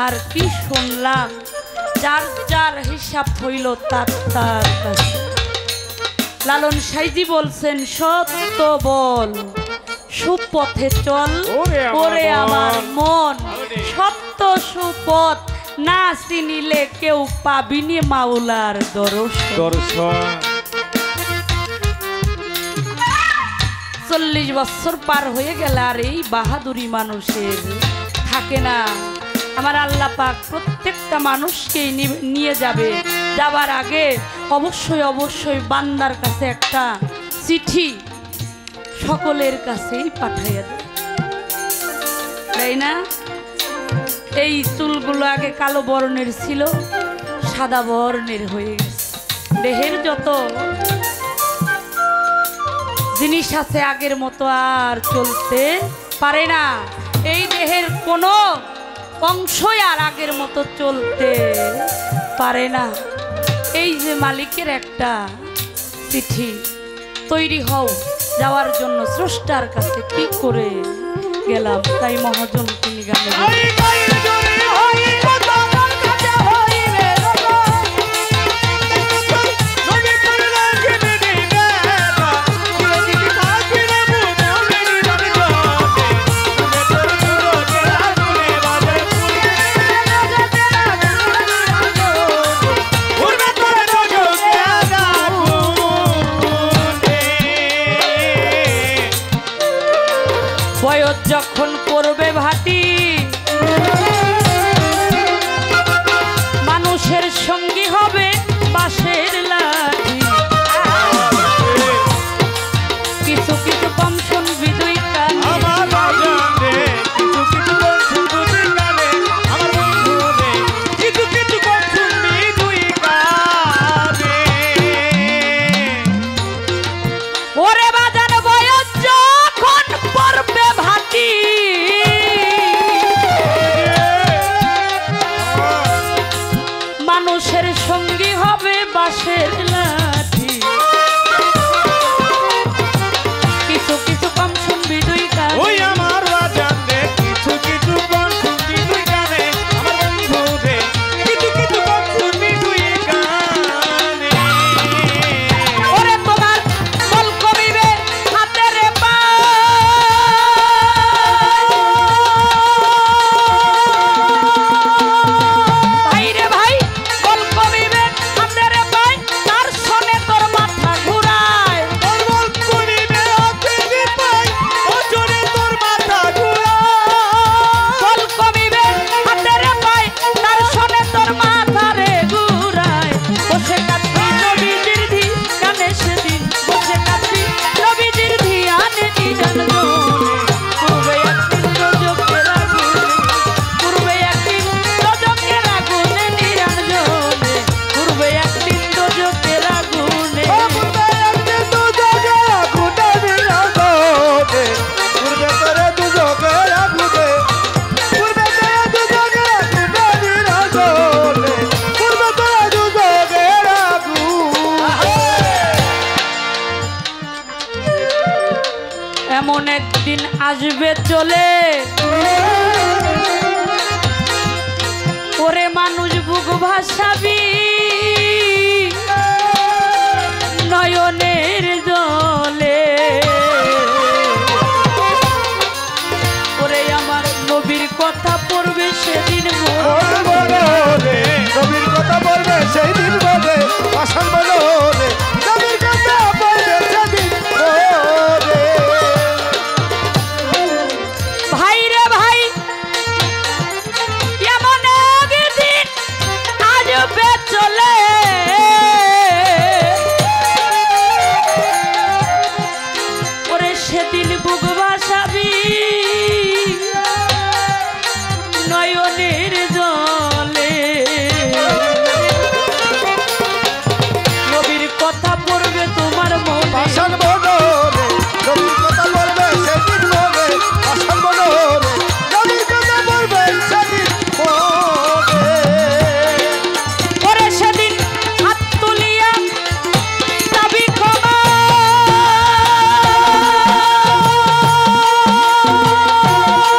আর কি শুনলাম যার যার হিসাব হইল তার তার কাছে লালন সাইজি বলছেন সত্য বল সুপথে চল ওরে আমার মন সত্য সুপথ না চিনিলে কেউ পাবিনি মাওলার দর্শন দর্শন 40 বছর পার হয়ে গেল আর এই বাহাদুরি মানুষের থাকে না আমার আল্লাহ পাক প্রত্যেকটা মানুষকেই নিয়ে যাবে যাবার আগে অবশ্যই অবশ্যই বান্দার কাছে একটা চিঠি সকলের কাছেই পাঠাইয়া দেয় তাই না এই চুলগুলো আগে কালো বর্ণের ছিল সাদা বর্ণের হয়ে গেছে দেহের যত জিনিস আছে আগের মতো আর চলতে পারে না এই দেহের কোনো অংশই আর আগের মতো চলতে পারে না এই যে মালিকের একটা চিঠি তৈরি হও যাওয়ার জন্য স্রষ্টার কাছে কি করে গেলাম তাই মহাজন তিনি গানে বয়স যখন করবে ভাটি এমন একদিন আসবে চলে ওরে মানুষ বুক ভাসাবি নয়নের জলে ওরে আমার নবীর কথা পড়বে সেদিন নবীর কথা বলবে সেই দিন বলে আসান বলো রে নবীর কথা বলবে সেদিন রে ভাই রে ভাই এমন একদিন আসবে চলে ওরে সেদিন বুক ভাসাবি নয়নের জলে নবীর কথা পড়বে তোমার মনে আসান বলো রে নবীর কথা বলবে সেদিন বলে আসান বলো রে নবীর কথা বলবে সেদিন বলে ওরে সেদিন হাত তুলিয়া দাবি ক্ষমা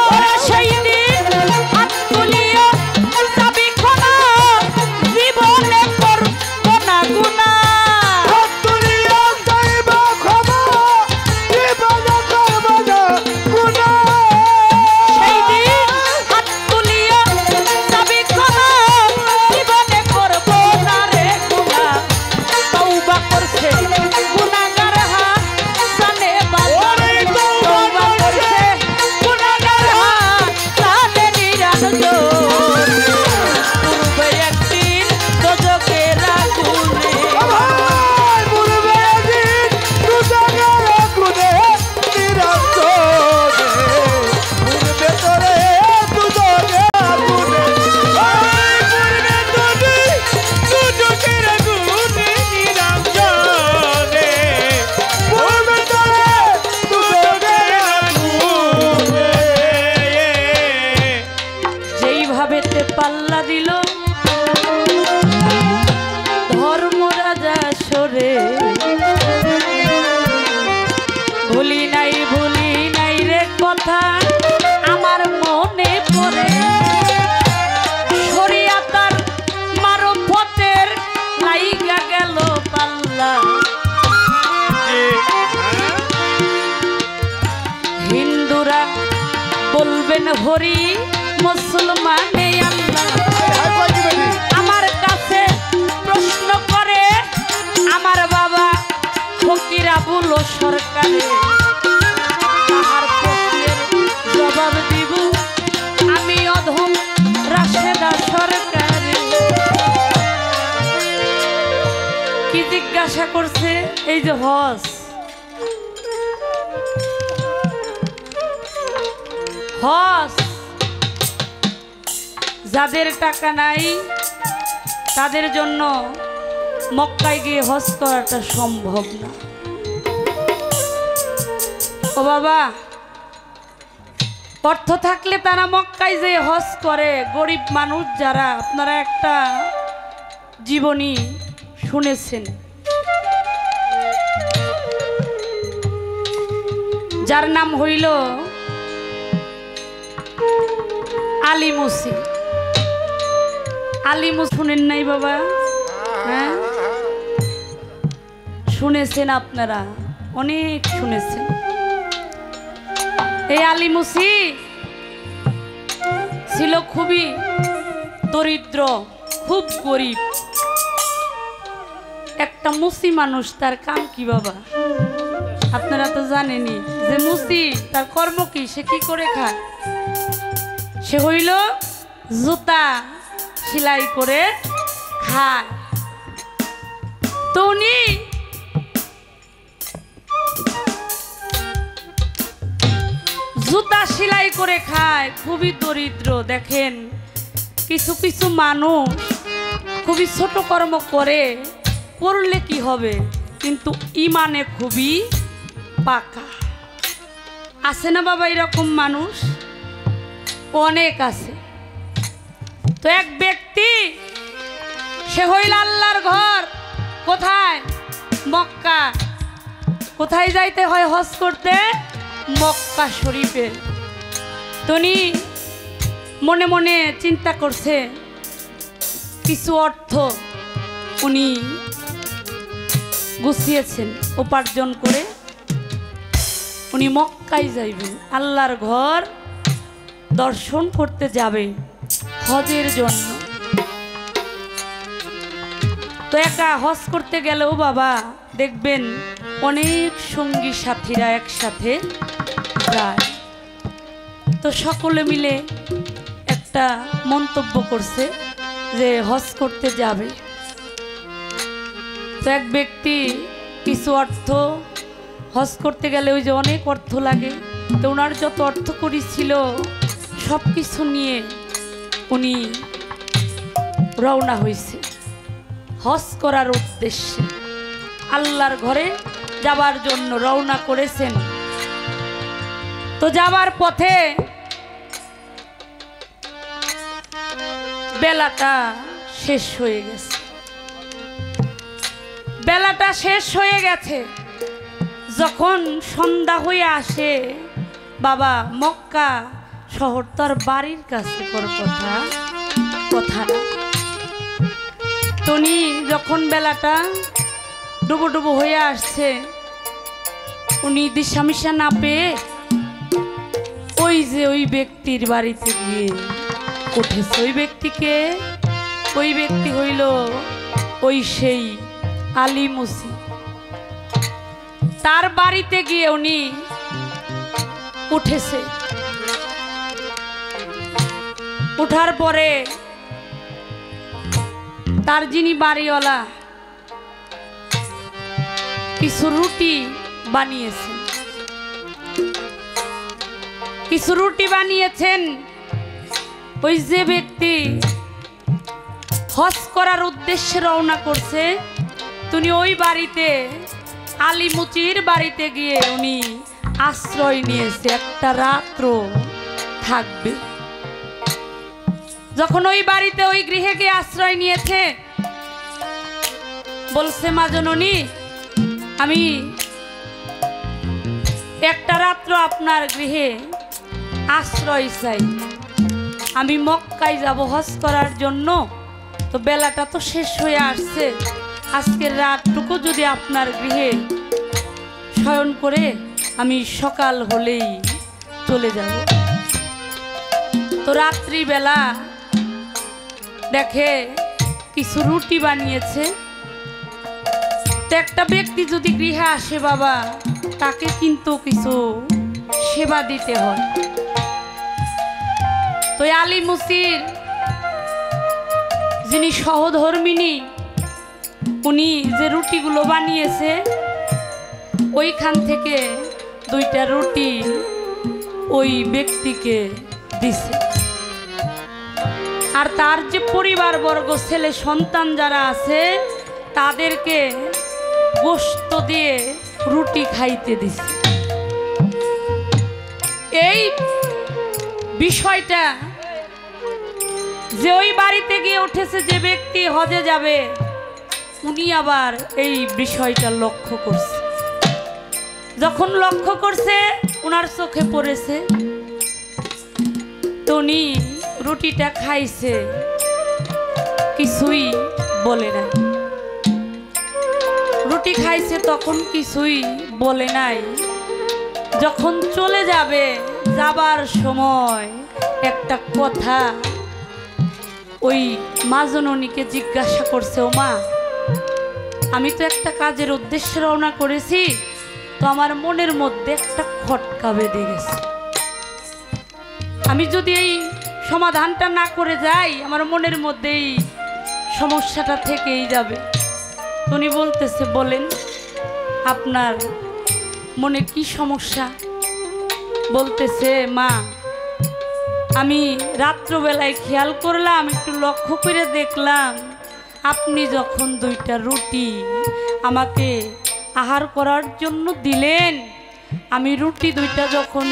ওরে সেই দিন হাত তুলিয়া দাবি ক্ষমা জীবনে করবো না গুনাহ দুনিয়া চাইব ক্ষমা জীবনে করব না গুনাহ সেই দিন হাত তুলিয়া দাবি ক্ষমা জীবনে করবো না রে গুনাহ তওবা করছে গুনাহগার হাসানে বাজারে তওবা করছে গুনাহগার হাসানে নিরঞ্জন পূর্বে একদিন দোজখের আগুনে আমার পূর্বে দিন দুজনের আগুনে নিরঞ্জনে পূর্বে তোরে দুজনের আগুনে পূর্বে তোরে দুজকের আগুনে নিরঞ্জনে পূর্বে তোরে দুজনের আগুনে যেইভাবে তে পাল্লা দিল ধর্মরাজা সরে ভুলি নাই রে কথা আমার মনে পড়ে শরিয়াতার মারফতের লাইগা গেল পাল্লা হিন্দুরা বলবেন হরি মুসলমানে আল্লাহ হাই কই দিবেনি আমার কাছে প্রশ্ন করে আমার বাবা ফকির আবুল সরকারে তাহার প্রশ্নের জবাব দিব আমি অধম রাশেদা সরকারে কি জিজ্ঞাসা করছে এই যে হস যাদের টাকা নাই তাদের জন্য মক্কায় গিয়ে হজ করাটা সম্ভব না ও বাবা অর্থ থাকলে তারা মক্কায় যে হজ করে গরিব মানুষ যারা আপনারা একটা জীবনী শুনেছেন যার নাম হইল আলী মুসি শুনেন নাই বাবা হ্যাঁ শুনেছেন আপনারা অনেক শুনেছেন এই আলী মুসি ছিল খুবই দরিদ্র খুব গরিব একটা মুসি মানুষ তার কাম কি বাবা আপনারা তো জানেনই যে মুসি তার কর্ম কি সে কি করে খায় সে হইল জুতা সেলাই করে খায় তো উনি জুতা সেলাই করে খায় খুবই দরিদ্র দেখেন কিছু কিছু মানুষ খুবই ছোট কর্ম করলে কি হবে কিন্তু ইমানে খুবই পাকা আছে না বাবা এরকম মানুষ অনেক আছে তো এক ব্যক্তি সে হইল আল্লাহর ঘর কোথায় মক্কা কোথায় যাইতে হয় হজ করতে মক্কা শরীফে। উনি মনে মনে চিন্তা করছে কিছু অর্থ উনি গুছিয়েছেন, উপার্জন করে উনি মক্কায় যাইবেন, আল্লাহর ঘর দর্শন করতে যাবে হজের জন্য। তো একা হজ করতে গেলেও বাবা দেখবেন অনেক সঙ্গী সাথীরা একসাথে যায়। তো সকলে মিলে একটা মন্তব্য করছে যে হজ করতে যাবে। তো এক ব্যক্তি কিছু অর্থ, হজ করতে গেলে ওই যে অনেক অর্থ লাগে, তো ওনার যত অর্থ করি ছিল সব কিছু নিয়ে উনি রওনা হয়েছে হজ করার উদ্দেশ্যে, আল্লাহর ঘরে যাবার জন্য রওনা করেছেন। তো যাবার পথে বেলাটা শেষ হয়ে গেছে, বেলাটা শেষ হয়ে গেছে। যখন সন্ধ্যা হয়ে আসে বাবা, মক্কা শহর তার বাড়ির কাছে কোনো কথা না। উনি যখন বেলাটা ডুবো ডুবো হয়ে আসছে, উনি দিশামিশা না পেয়ে ওই যে ওই ব্যক্তির বাড়িতে গিয়ে উঠেছে। ওই ব্যক্তিকে, ওই ব্যক্তি হইল ওই সেই আলী মুসি। তার বাড়িতে গিয়ে উনি উঠেছে। উঠার পরে তার যিনি বাড়িওয়ালা কিছু রুটি বানিয়েছেন, কিছু রুটি বানিয়েছেন। ওই যে ব্যক্তি হজ করার উদ্দেশ্যে রওনা করছে, তিনি ওই বাড়িতে আলী মুচির বাড়িতে গিয়ে উনি আশ্রয় নিয়েছে, একটা রাত্র থাকবে। যখন ওই বাড়িতে ওই গৃহে গিয়ে আশ্রয় নিয়েছে, বলছে মা জননী, আমি একটা রাত্র আপনার গৃহে আশ্রয় চাই, আমি মক্কায় যাব হজ করার জন্য। তো বেলাটা তো শেষ হয়ে আসছে, আজকের রাতটুকু যদি আপনার গৃহে শয়ন করে আমি সকাল হলেই চলে যাব। তো রাত্রিবেলা দেখে কিছু রুটি বানিয়েছে। তো একটা ব্যক্তি যদি গৃহে আসে বাবা, তাকে কিন্তু কিছু সেবা দিতে হয়। তো আলী মুসির যিনি সহধর্মিনী, উনি যে রুটিগুলো বানিয়েছে ওইখান থেকে দুইটা রুটি ওই ব্যক্তিকে দিছে। আর তার যে পরিবারবর্গ, ছেলে সন্তান যারা আছে, তাদেরকে গোশত দিয়ে রুটি খাইতে দিছে। এই বিষয়টা যে ওই বাড়িতে গিয়ে উঠেছে, যে ব্যক্তি হজে যাবে, উনি আবার এই বিষয়টা লক্ষ্য করছে। যখন লক্ষ্য করছে, ওনার চোখে পড়েছে। তো উনি রুটিটা খাইছে, কিছুই বলে নাই। রুটি খাইছে তখন কিছুই বলে নাই। যখন চলে যাবে, যাবার সময় একটা কথা ওই মা জননীকে জিজ্ঞাসা করছে, ও মা, আমি তো একটা কাজের উদ্দেশ্যে রওনা করেছি, তো আমার মনের মধ্যে একটা খটকা বেঁধে গেছে। আমি যদি এই সমাধানটা না করে যাই, আমার মনের মধ্যে এই সমস্যাটা থেকেই যাবে। উনি বলতেছে, বলেন আপনার মনে কি সমস্যা? বলতেছে, মা, আমি রাত্রবেলায় খেয়াল করলাম, একটু লক্ষ্য করে দেখলাম, আপনি যখন দুইটা রুটি আমাকে আহার করার জন্য দিলেন, আমি রুটি দুইটা যখন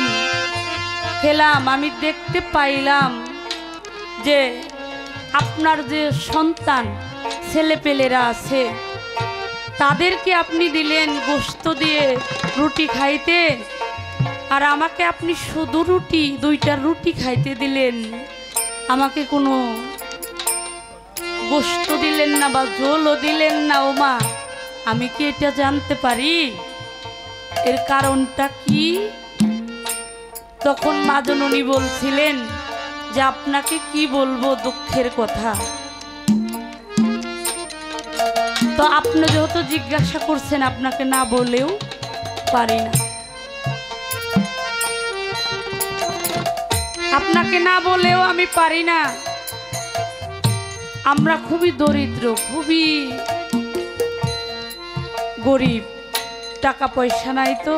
খেলাম, আমি দেখতে পাইলাম যে আপনার যে সন্তান ছেলেপেলেরা আছে, তাদেরকে আপনি দিলেন গোশত দিয়ে রুটি খাইতে, আর আমাকে আপনি শুধু রুটি, 2টা রুটি খাইতে দিলেন, আমাকে কোনো গোশত দিলেন না বা ঝোলও দিলেন না। ও মা, আমি কি এটা জানতে পারি এর কারণটা কি? তখন মা জননী বলছিলেন যে আপনাকে কি বলবো দুঃখের কথা। তো আপনি যেহেতু জিজ্ঞাসা করছেন, আপনাকে না বলেও পারি না। আপনাকে না বলেও আমি পারি না। আমরা খুবই দরিদ্র, খুবই গরিব, টাকা পয়সা নাই, তো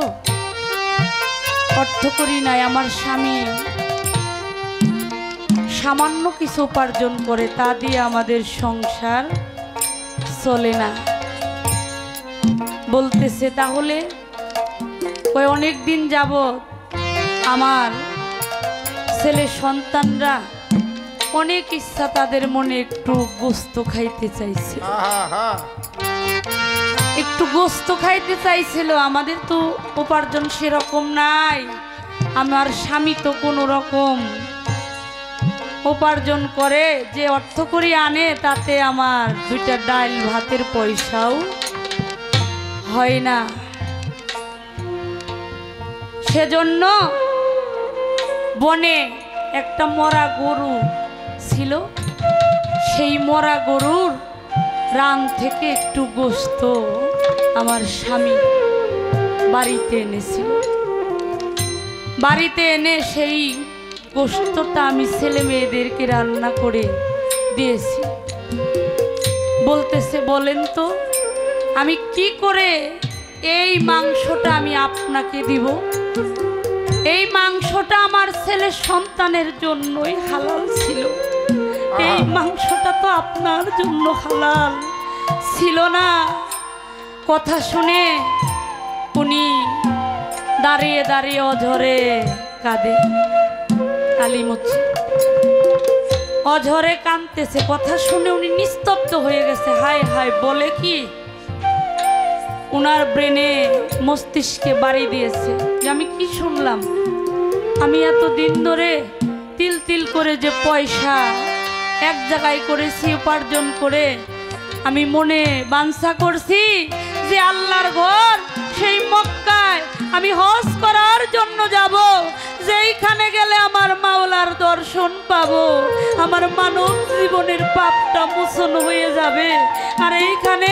অর্থ করি নাই। আমার স্বামী সামান্য কিছু উপার্জন করে, তা দিয়ে আমাদের সংসার চলে না। বলতেছে তাহলে ওই অনেক দিন যাবত আমার ছেলে সন্তানরা অনেক ইচ্ছা, তাদের মনে একটু গোস্ত খাইতে চাইছে, একটু গোস্ত খাইতে চাইছিল। আমাদের তো উপার্জন সেরকম নাই। আমার স্বামী তো কোনো রকম উপার্জন করে, যে অর্থ করি আনে তাতে আমার 2টা ডাল ভাতের পয়সাও হয় না। সেজন্য বনে একটা মরা গরু ছিল, সেই মরা গরুর রান থেকে একটু গোস্ত আমার স্বামী বাড়িতে এনেছিল। বাড়িতে এনে সেই গোস্তটা আমি ছেলে মেয়েদেরকে রান্না করে দিয়েছি। বলতেছে, বলেন তো আমি কি করে এই মাংসটা আমি আপনাকে দিব? এই মাংসটা আমার ছেলে সন্তানের জন্যই হালাল ছিল, এই মাংসটা তো আপনার জন্য হালাল ছিল না। কথা শুনে উনি দাঁড়িয়ে দাঁড়িয়ে অঝরে কাঁদে, কালিমুচি অঝরে কাঁদতেছে। কথা শুনে উনি নিস্তব্ধ হয়ে গেছে। হায় হায় বলে কি? উনার ব্রেনে, মস্তিষ্কে বাড়ি দিয়েছে যে আমি কি শুনলাম? আমি এত দিন ধরে তিল তিল করে যে পয়সা এক জায়গায় করেছি, উপার্জন করে আমি মনে বাঞ্ছা করছি যে আল্লাহর ঘর সেই মক্কায় আমি হজ করার জন্য যাব, যেইখানে গেলে আমার মাওলার দর্শন পাবো, আমার মানব জীবনের পাপটা মোচন হয়ে যাবে। আর এইখানে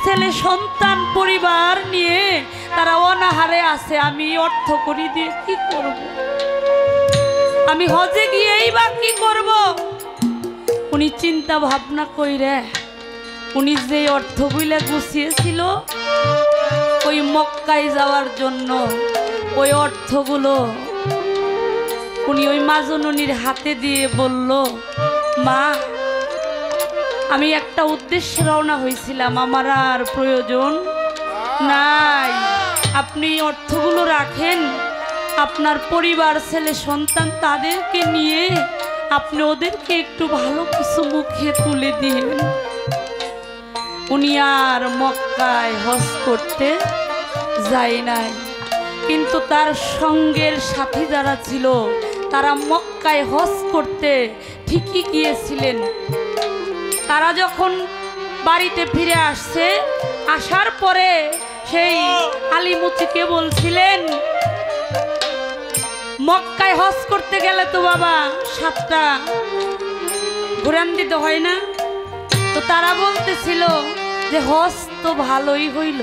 ছেলে সন্তান পরিবার নিয়ে তারা অনাহারে আছে, আমি অর্থ করি দিয়ে কি করব? আমি হজে গিয়েই বা কি করব? উনি চিন্তা ভাবনা কইরে উনি যে অর্থগুলো গুছিয়েছিল ওই মক্কায় যাওয়ার জন্য, ওই অর্থগুলো উনি ওই মা জননীর হাতে দিয়ে বলল, মা আমি একটা উদ্দেশ্যে রওনা হয়েছিলাম, আমার আর প্রয়োজন নাই, আপনি অর্থগুলো রাখেন, আপনার পরিবার ছেলে সন্তান তাদেরকে নিয়ে আপনি ওদেরকে একটু ভালো কিছু মুখে তুলে দিন। উনি আর মক্কায় হজ করতে যায় নাই, কিন্তু তার সঙ্গের সাথী যারা ছিল তারা মক্কায় হজ করতে ঠিকই গিয়েছিলেন। তারা যখন বাড়িতে ফিরে আসছে, আসার পরে সেই আলিমুচিকে বলছিলেন, মক্কায় হজ করতে গেলে তো বাবা 7টা ঘুরান দিতে হয় না? তো তারা বলতেছিল যে হজ তো ভালোই হইল।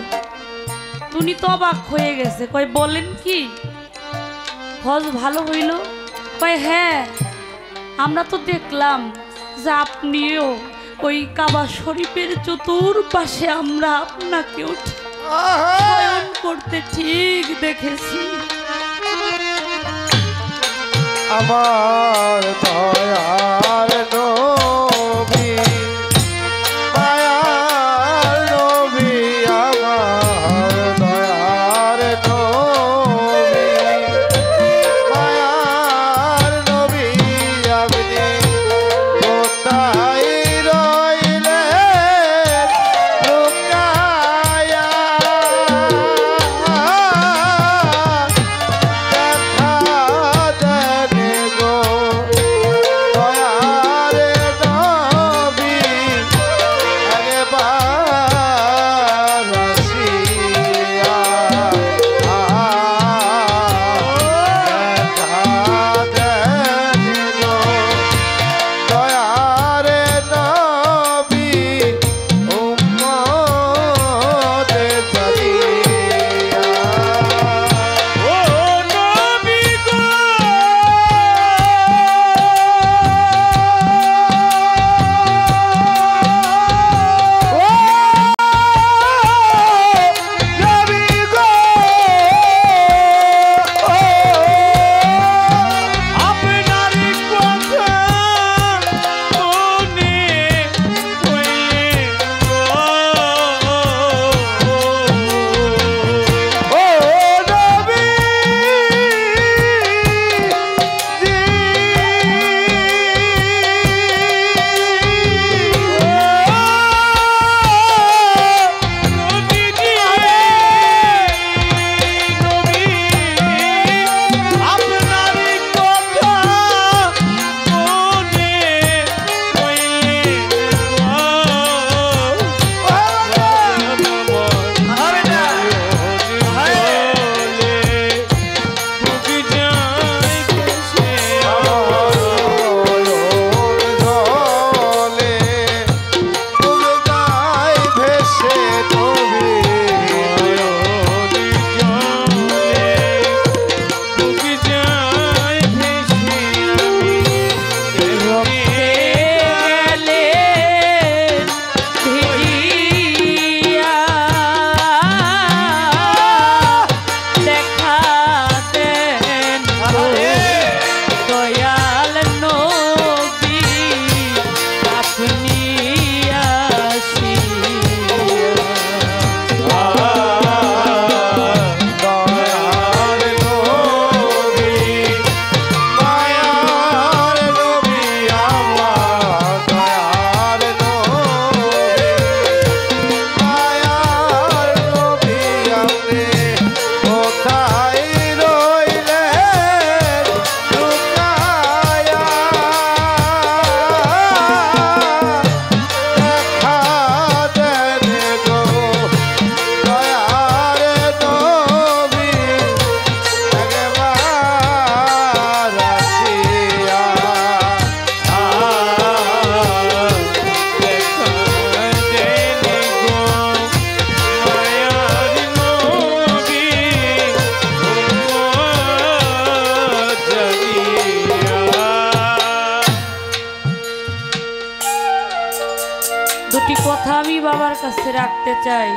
উনি তো অবাক হয়ে গেছে, কয় বলেন কি হজ ভালো হইল? কয় হ্যাঁ, আমরা তো দেখলাম যে আপনিও ওই কাবা শরীফের চতুর্পাশে আমরা আপনাকেও শয়ন করতে ঠিক দেখেছি। আমার দয়ার নবী, মায়ার নবী, আমার দয়ার নবী, মায়ার নবী, আপনি কোথায় রইলেন লুকায়া? দুটি কথা আমি বাবার কাছে রাখতে চাই।